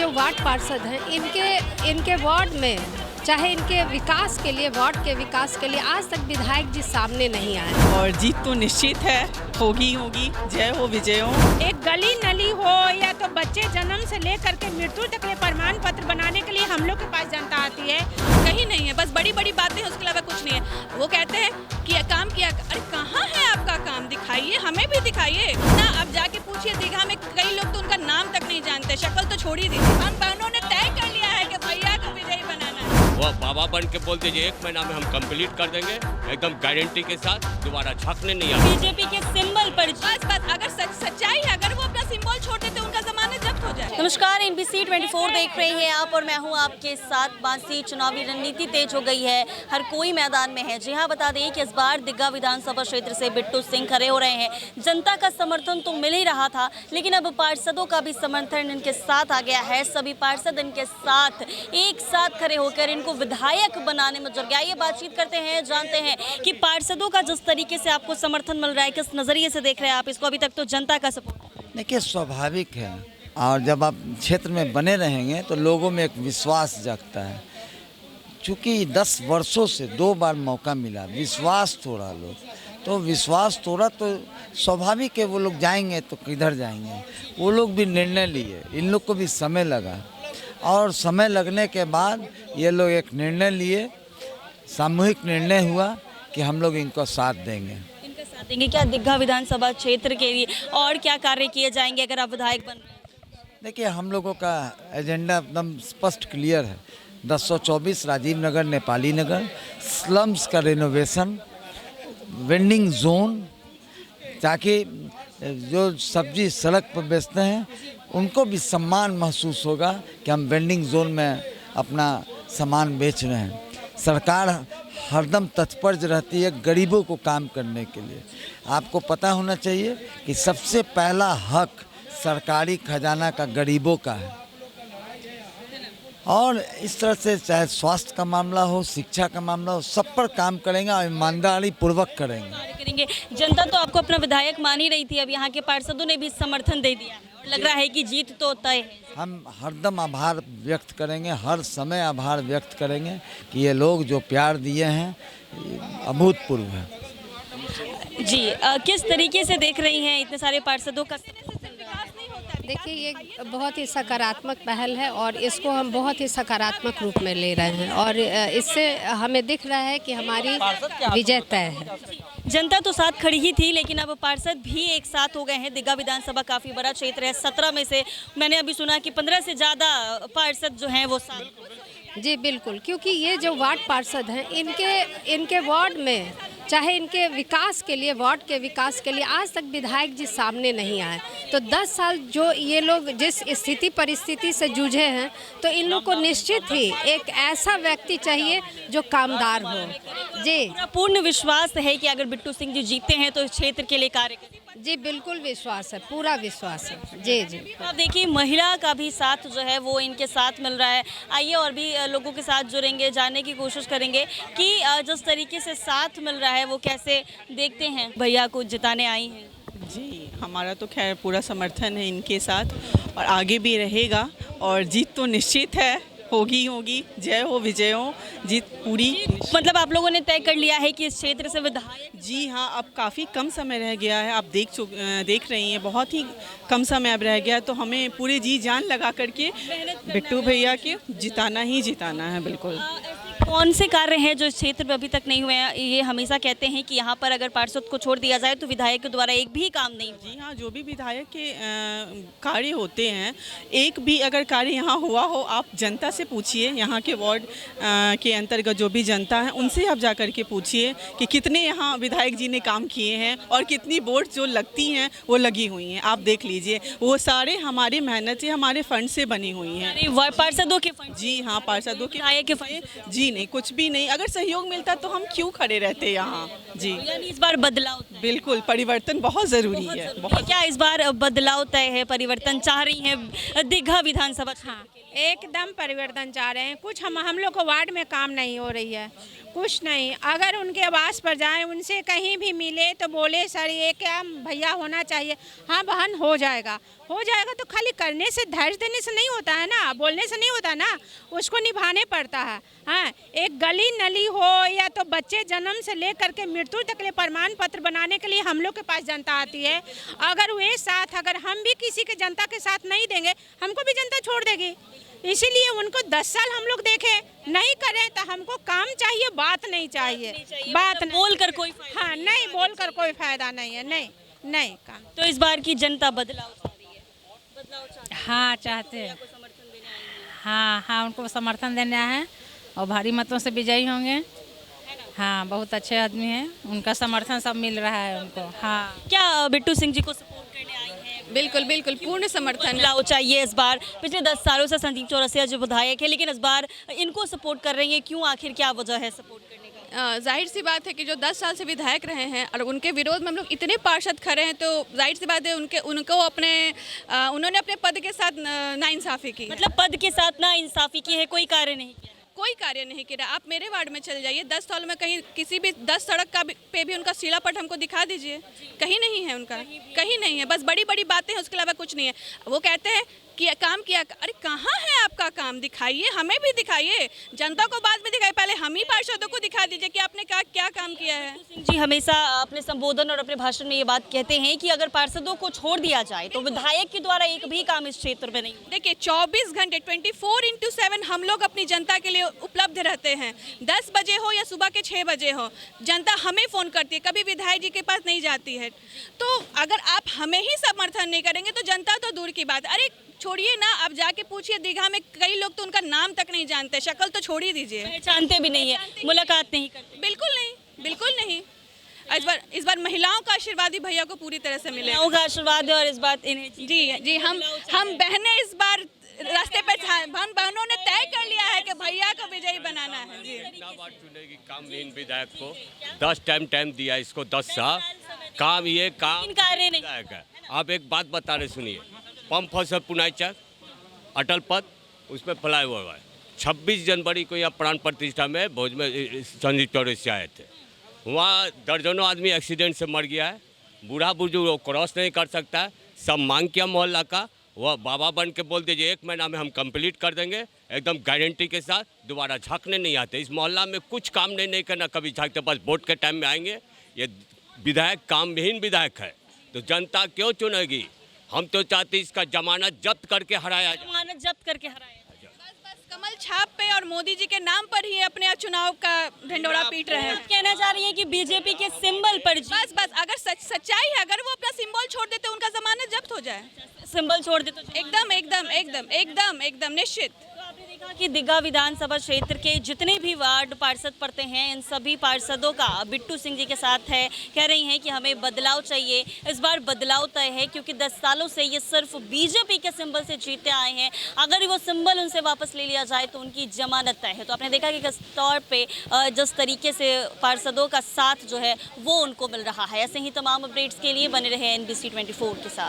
जो वार्ड पार्षद हैं इनके वार्ड में, चाहे इनके विकास के लिए, वार्ड के विकास के लिए आज तक विधायक जी सामने नहीं आए। और जीत तो निश्चित है, होगी, जय हो विजय हो। एक गली नली हो या तो बच्चे जन्म से लेकर के मृत्यु तक के प्रमाण पत्र बनाने के लिए हम लोग के पास जनता आती है। कहीं नहीं है, बस बड़ी बड़ी बातें, उसके अलावा कुछ नहीं है। वो कहते हैं कि काम किया, अरे कहाँ है आपका काम, दिखाइए, हमें भी दिखाइए ना। अब जाके पूछिए दीघा में, कई लोग तो उनका नाम तक नहीं जानते, शक्ल तो छोड़ ही दी। हम बहनों ने तय कर लिया है कि भैया को विजयी बनाना है। वो बाबा बन के बोल दीजिए 1 महीना में हम कंप्लीट कर देंगे, एकदम गारंटी के साथ, दोबारा झांकने नहीं आएगा। बीजेपी के सिंबल पर बस अगर सच्चाई है, अगर वो अपना सिंबल छोड़ देते उनका जमानत जब्त हो जाए। नमस्कार, NBC 24 देख रहे हैं आप और मैं हूं आपके साथ बांसी। चुनावी रणनीति तेज हो गई है, हर कोई मैदान में है। जी हाँ, बता दें कि इस बार दिग्गा विधानसभा क्षेत्र से बिट्टू सिंह खड़े हो रहे हैं। जनता का समर्थन तो मिल ही रहा था, लेकिन अब पार्षदों का भी समर्थन इनके साथ आ गया है। सभी पार्षद इनके साथ एक साथ खड़े होकर इनको विधायक बनाने में जुट गया। ये बातचीत करते हैं, जानते हैं कि पार्षदों का जिस तरीके से आपको समर्थन मिल रहा है, किस नजरिए से देख रहे हैं आप इसको। अभी तक तो जनता का सपोर्ट देखिए स्वाभाविक है, और जब आप क्षेत्र में बने रहेंगे तो लोगों में एक विश्वास जागता है। चूँकि 10 वर्षों से 2 बार मौका मिला, विश्वास तोड़ा लोग, तो विश्वास तोड़ा तो स्वाभाविक है वो लोग जाएंगे तो किधर जाएंगे। वो लोग भी निर्णय लिए, इन लोग को भी समय लगा, और समय लगने के बाद ये लोग एक निर्णय लिए, सामूहिक निर्णय हुआ कि हम लोग इनको साथ देंगे। इनका साथ देंगे। क्या दिग्गा विधानसभा क्षेत्र के लिए और क्या कार्य किए जाएंगे अगर आप विधायक बन रहे हैं? देखिए, हम लोगों का एजेंडा एकदम स्पष्ट क्लियर है। 1024 राजीव नगर, नेपाली नगर, स्लम्स का रेनोवेशन, वेंडिंग जोन, ताकि जो सब्जी सड़क पर बेचते हैं उनको भी सम्मान महसूस होगा कि हम वेंडिंग जोन में अपना सामान बेच रहे हैं। सरकार हरदम तत्पर रहती है गरीबों को काम करने के लिए। आपको पता होना चाहिए कि सबसे पहला हक सरकारी खजाना का गरीबों का है, और इस तरह से चाहे स्वास्थ्य का मामला हो, शिक्षा का मामला हो, सब पर काम करेंगे और ईमानदारी पूर्वक करेंगे। जनता तो आपको अपना विधायक मान ही रही थी, अब यहाँ के पार्षदों ने भी समर्थन दे दिया, लग रहा है कि जीत तो तय है। हम हरदम आभार व्यक्त करेंगे, हर समय आभार व्यक्त करेंगे कि ये लोग जो प्यार दिए हैं अभूतपूर्व है। जी, किस तरीके से देख रही हैं इतने सारे पार्षदों का? देखिए, ये बहुत ही सकारात्मक पहल है और इसको हम बहुत ही सकारात्मक रूप में ले रहे हैं, और इससे हमें दिख रहा है कि हमारी विजय तय है। जनता तो साथ खड़ी ही थी, लेकिन अब पार्षद भी एक साथ हो गए हैं। दिग्गा विधानसभा काफ़ी बड़ा क्षेत्र है, 17 में से मैंने अभी सुना कि 15 से ज़्यादा पार्षद जो हैं वो साथ। जी बिल्कुल, क्योंकि ये जो वार्ड पार्षद हैं इनके वार्ड में, चाहे इनके विकास के लिए, वार्ड के विकास के लिए आज तक विधायक जी सामने नहीं आए। तो 10 साल जो ये लोग जिस स्थिति परिस्थिति से जूझे हैं, तो इन लोग को निश्चित ही एक ऐसा व्यक्ति चाहिए जो कामदार हो। जी, पूर्ण विश्वास है कि अगर बिट्टू सिंह जी जीतते हैं तो इस क्षेत्र के लिए कार्य करेंगे। जी बिल्कुल विश्वास है, पूरा विश्वास है। जी जी। आप देखिए, महिला का भी साथ जो है वो इनके साथ मिल रहा है। आइए और भी लोगों के साथ जुड़ेंगे, जानने की कोशिश करेंगे कि जिस तरीके से साथ मिल रहा है वो कैसे देखते हैं। भैया को जिताने आई हैं। जी, हमारा तो खैर पूरा समर्थन है इनके साथ, और आगे भी रहेगा, और जीत तो निश्चित है, होगी, जय हो विजय हो, जीत पूरी। मतलब आप लोगों ने तय कर लिया है कि इस क्षेत्र से विधायक? जी हाँ, अब काफ़ी कम समय रह गया है, आप देख रही हैं, बहुत ही कम समय अब रह गया है, तो हमें पूरे जी जान लगा करके बिट्टू भैया के जिताना ही जिताना है। बिल्कुल। कौन से कार्य हैं जो इस क्षेत्र में अभी तक नहीं हुए हैं? ये हमेशा कहते हैं कि यहाँ पर अगर पार्षद को छोड़ दिया जाए तो विधायक के द्वारा एक भी काम नहीं। जी हाँ, जो भी विधायक के कार्य होते हैं, एक भी अगर कार्य यहाँ हुआ हो, आप जनता से पूछिए, यहाँ के वार्ड के अंतर्गत जो भी जनता है उनसे आप जा कर के पूछिए कि कितने यहाँ विधायक जी ने काम किए हैं, और कितनी वोट जो लगती हैं वो लगी हुई हैं। आप देख लीजिए, वो सारे हमारी मेहनत से, हमारे फंड से बनी हुई हैं। पार्षदों के फंड? जी हाँ, पार्षदों के विधायक के फंड? जी नहीं, कुछ भी नहीं। अगर सहयोग मिलता तो हम क्यों खड़े रहते यहाँ। जी, यानी इस बार बदलाव? बिल्कुल, परिवर्तन बहुत ज़रूरी है। बहुत। क्या इस बार बदलाव तय है, परिवर्तन चाह रही हैं दिग्गा विधानसभा? हाँ, एकदम परिवर्तन चाह रहे हैं। कुछ हम लोग को वार्ड में काम नहीं हो रही है, कुछ नहीं, अगर उनके आवास पर जाएं, उनसे कहीं भी मिले तो बोले सर ये क्या भैया होना चाहिए, हाँ बहन हो जाएगा तो खाली करने से, धैर्य देने से नहीं होता है ना, बोलने से नहीं होता ना, उसको निभाने पड़ता है। हाँ, एक गली नली हो या तो बच्चे जन्म से लेकर के मृत्यु तक के प्रमाण पत्र बनाने के लिए हम लोग के पास जनता आती है। अगर वे साथ, अगर हम भी किसी के जनता के साथ नहीं देंगे, हमको भी जनता छोड़ देगी। इसीलिए उनको 10 साल हम लोग देखें, नहीं करें तो हमको काम चाहिए, बात नहीं चाहिए। बात मतलब बोल कर कोई फायदा हाँ, नहीं बोल कर कोई फायदा नहीं है, नहीं काम। तो इस बार की जनता बदलाव चाह रही है, बदलाव चाहती है, हाँ चाहते हैं, को समर्थन देने आई है। हाँ उनको समर्थन देना है और भारी मतों से विजयी होंगे। हाँ, बहुत अच्छे आदमी हैं, उनका समर्थन सब मिल रहा है उनको। हाँ, क्या बिट्टू सिंह जी को सपोर्ट करने आई हैं? बिल्कुल पूर्ण समर्थन। बदलाव चाहिए इस बार। पिछले 10 सालों से संदीप चौरसिया जो विधायक है, लेकिन इस बार इनको सपोर्ट कर रही है, क्यों, आखिर क्या वजह है सपोर्ट करने का? जाहिर सी बात है कि जो 10 साल से विधायक रहे हैं और उनके विरोध में हम लोग इतने पार्षद खड़े हैं, तो जाहिर सी बात है उनको उन्होंने अपने पद के साथ नाइंसाफ़ी की। मतलब पद के साथ ना इंसाफी की है, कोई कार्य नहीं किया। कोई कार्य नहीं किया। आप मेरे वार्ड में चले जाइए, 10 साल में कहीं किसी भी 10 सड़क का पे भी उनका शिलापट हमको दिखा दीजिए, कहीं नहीं है उनका, कहीं नहीं है। बस बड़ी बड़ी बातें हैं, उसके अलावा कुछ नहीं है। वो कहते हैं कि काम किया, अरे कहाँ है आपका काम, दिखाइए, हमें भी दिखाइए, जनता को बाद में दिखाइए, पहले हम ही पार्षदों को दिखा दीजिए कि आपने क्या काम किया है। सिंह जी हमेशा अपने संबोधन और अपने भाषण में ये बात कहते हैं कि अगर पार्षदों को छोड़ दिया जाए तो विधायक के द्वारा एक भी काम इस क्षेत्र में नहीं। देखिए, 24 घंटे 24/7 हम लोग अपनी जनता के लिए उपलब्ध रहते हैं। 10 बजे हो या सुबह के 6 बजे हो, जनता हमें फ़ोन करती है, कभी विधायक जी के पास नहीं जाती है। तो अगर आप हमें ही समर्थन नहीं करेंगे तो जनता तो दूर की बात। अरे छोड़िए ना, आप जाके पूछिए, दीघा में कई लोग तो उनका नाम तक नहीं जानते, शक्ल तो छोड़ ही दीजिए, पहचानते भी नहीं है, मुलाकात नहीं करते। बिल्कुल नहीं। इस बार महिलाओं का आशीर्वाद ही भैया को पूरी तरह से मिलेगा। महिलाओं का आशीर्वाद है और इस बात इन्हें जी हम बहनें इस बार रास्ते पे, हम बहनों ने तय कर लिया है कि भैया को विजयी बनाना है। जी, कितना बार चुनेगी कामहीन विधायक को? 10 टाइम दिया इसको, 10 साल काम, ये काम कार्य नहीं। विधायक है। आप एक बात बता रहे, सुनिए, पंप हाउस है पुनाईचक, अटल पथ, उसमें फ्लाई ओवर है। 26 जनवरी को यहाँ प्राण प्रतिष्ठा में भोज में संदीप चौरसिया आए थे, वहाँ दर्जनों आदमी एक्सीडेंट से मर गया है। बूढ़ा बुजुर्ग वो क्रॉस नहीं कर सकता है। सब मांग किया मोहल्ला का, वह बाबा बन के बोल दीजिए 1 महीना में हम कंप्लीट कर देंगे, एकदम गारंटी के साथ। दोबारा झांकने नहीं आते इस मोहल्ला में, कुछ काम नहीं करना, कभी झांकते, बस वोट के टाइम में आएंगे। ये विधायक कामहीन विधायक है, तो जनता क्यों चुनेगी? हम तो चाहते इसका जमानत जब्त करके हराया जाए। जमानत जब्त करके हराया। बस कमल छाप पे और मोदी जी के नाम पर ही अपने चुनाव का ढिंडोरा पीट रहे हैं। कहना चाह रही है कि बीजेपी के सिंबल पर बस अगर सच्चाई है, अगर वो अपना सिंबल छोड़ देते, उनका जमानत जब्त हो जाए। सिंबल छोड़ दे तो एकदम निश्चित। तो आपने देखा कि दीघा विधानसभा क्षेत्र के जितने भी वार्ड पार्षद पड़ते हैं, इन सभी पार्षदों का बिट्टू सिंह जी के साथ है। कह रही हैं कि हमें बदलाव चाहिए, इस बार बदलाव तय है, क्योंकि 10 सालों से ये सिर्फ बीजेपी के सिंबल से जीते आए हैं। अगर वो सिंबल उनसे वापस ले लिया जाए तो उनकी जमानत तय है। तो आपने देखा कि किस तौर पे जिस तरीके से पार्षदों का साथ जो है वो उनको मिल रहा है। ऐसे ही तमाम अपडेट्स के लिए बने रहे NBC 24 के साथ।